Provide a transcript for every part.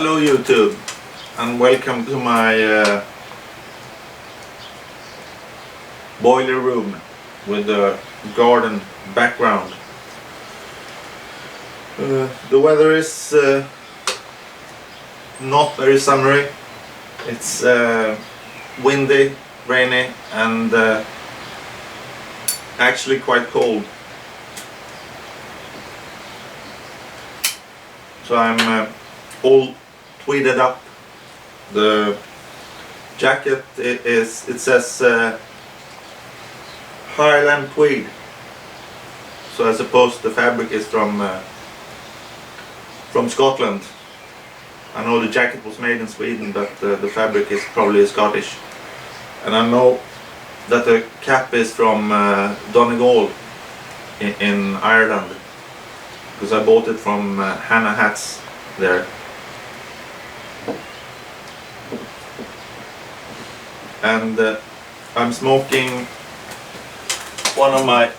Hello YouTube, and welcome to my boiler room with the garden background. The weather is not very summery. It's windy, rainy, and actually quite cold. So I'm all tweeded up. The jacket it says Highland tweed, so I suppose the fabric is from Scotland. I know the jacket was made in Sweden, but the fabric is probably Scottish. And I know that the cap is from Donegal in Ireland, because I bought it from Hannah Hats there. And I'm smoking one of my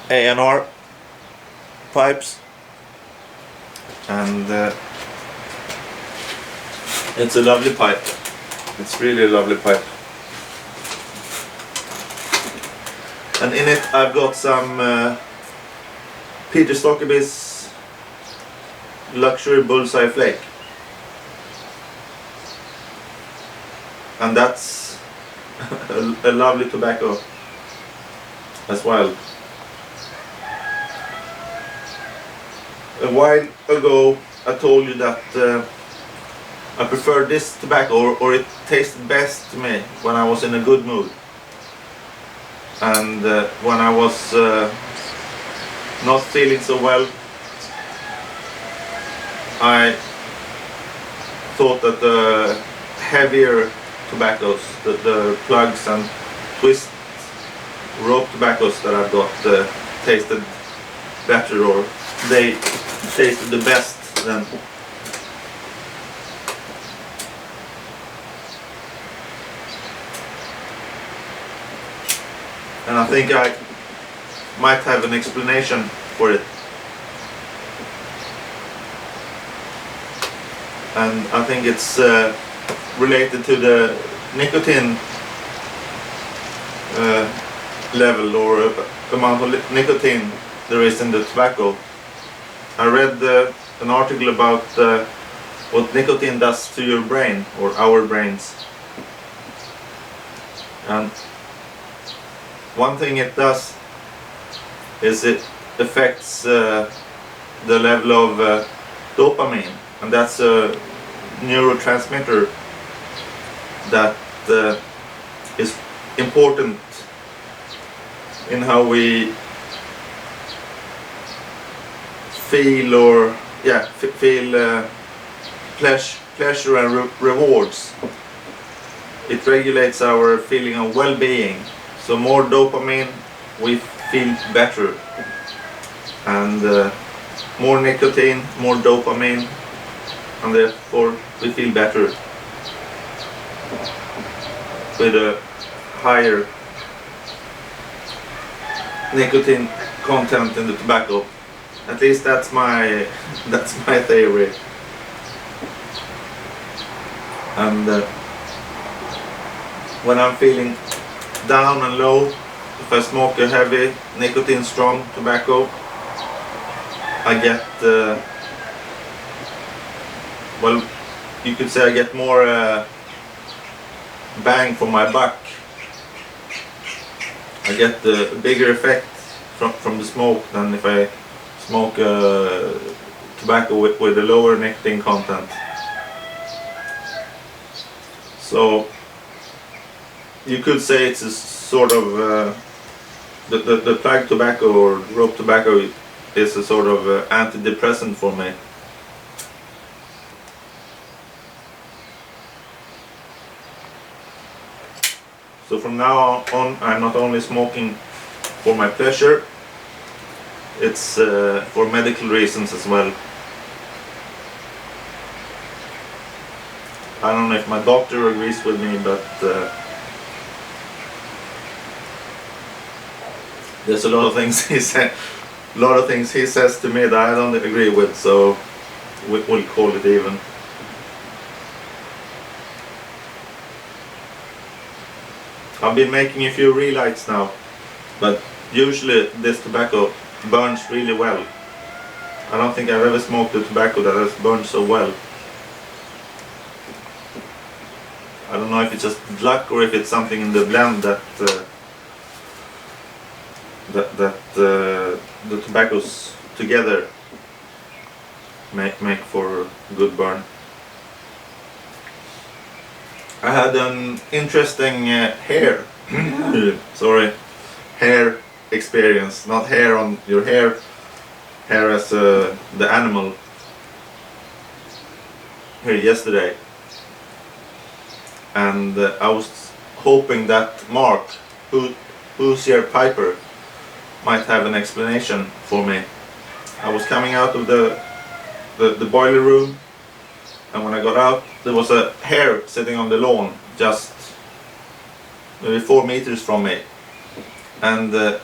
A&R pipes, and it's a lovely pipe. It's really a lovely pipe. And in it I've got some Peter Stockaby's Luxury Bullseye Flake. And that's a lovely tobacco as well. A while ago I told you that I preferred this tobacco, or it tasted best to me when I was in a good mood. And when I was not feeling so well, I thought that the heavier tobaccos, the plugs and twist rope tobaccos that I've got tasted better, or they tasted the best then. And I think I might have an explanation for it. And I think it's related to the nicotine level, or amount of nicotine there is in the tobacco. I read an article about what nicotine does to your brain, or our brains. And one thing it does is it affects the level of dopamine, and that's a neurotransmitter that is important in how we feel, or feel pleasure and rewards. It regulates our feeling of well-being. So more dopamine, we feel better, and more nicotine, more dopamine, and therefore we feel better with a higher nicotine content in the tobacco. At least that's my theory. And when I'm feeling down and low, if I smoke a heavy nicotine strong tobacco, I get well, you could say I get more bang for my buck. I get the bigger effect from the smoke than if I smoke tobacco with a lower nicotine content. So you could say it's a sort of the plug tobacco or rope tobacco is a sort of antidepressant for me. So from now on, I'm not only smoking for my pleasure, it's for medical reasons as well. I don't know if my doctor agrees with me, but there's a lot of things he says to me that I don't agree with. So we'll call it even. I've been making a few relights now, but usually this tobacco burns really well. I don't think I've ever smoked a tobacco that has burned so well. I don't know if it's just luck or if it's something in the blend that the tobaccos together make for a good burn. I had an interesting hair hair experience, not hair on your hair as the animal here yesterday, and I was hoping that Mark, who's your Piper, might have an explanation for me. I was coming out of the boiler room, and when I got out there was a hare sitting on the lawn just maybe 4 meters from me, and it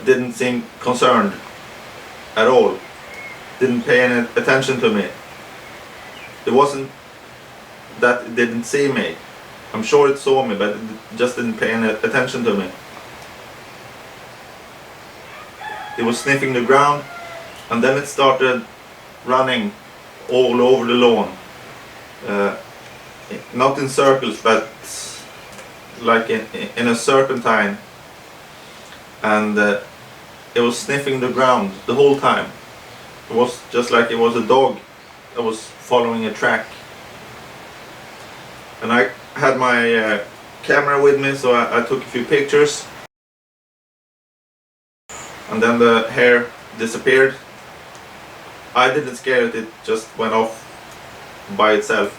didn't seem concerned at all, didn't pay any attention to me. It wasn't that it didn't see me. I'm sure it saw me, but it just didn't pay any attention to me. It was sniffing the ground, and then it started running all over the lawn. Not in circles, but like in a serpentine. And it was sniffing the ground the whole time. It was just like it was a dog that was following a track. And I had my camera with me, so I took a few pictures. And then the hare disappeared. I didn't scare it, it just went off by itself.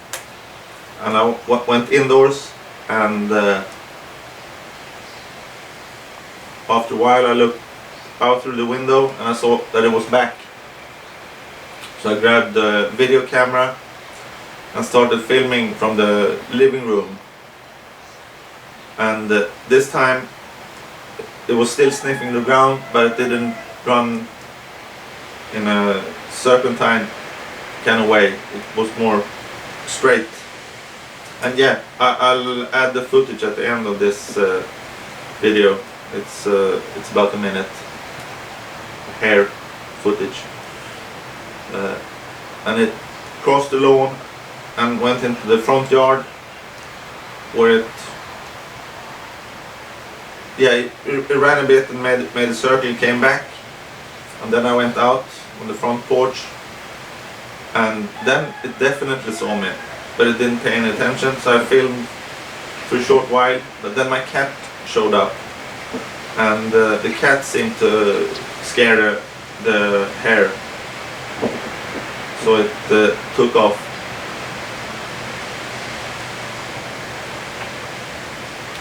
And I went indoors, and after a while I looked out through the window and I saw that it was back. So I grabbed the video camera and started filming from the living room. And this time it was still sniffing the ground, but it didn't run in a serpentine kind of way. It was more straight. And yeah, I'll add the footage at the end of this video. It's about a minute. Hare footage. And it crossed the lawn and went into the front yard, where it ran a bit and made a circle, came back, and then I went out on the front porch, and then it definitely saw me, but it didn't pay any attention, so I filmed for a short while. But then my cat showed up, and the cat seemed to scare the hare, so it took off.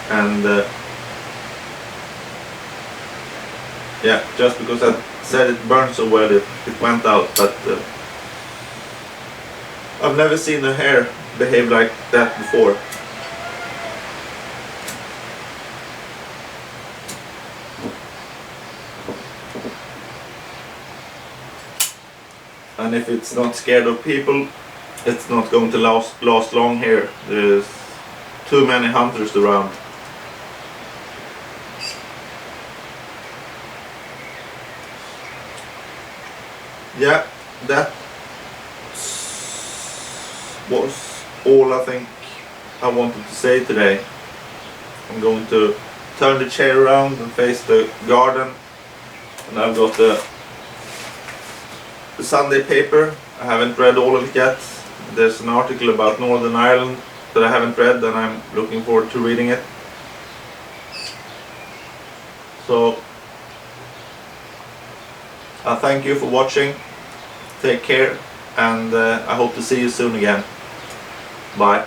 And yeah, just because I said it burned so well, it went out. But I've never seen a hare behave like that before. And if it's not scared of people, it's not going to last long here. There's too many hunters around. Yeah, that was all I think I wanted to say today. I'm going to turn the chair around and face the garden, and I've got the Sunday paper. I haven't read all of it yet. There's an article about Northern Ireland that I haven't read, and I'm looking forward to reading it. So I thank you for watching. Take care, and I hope to see you soon again. Bye.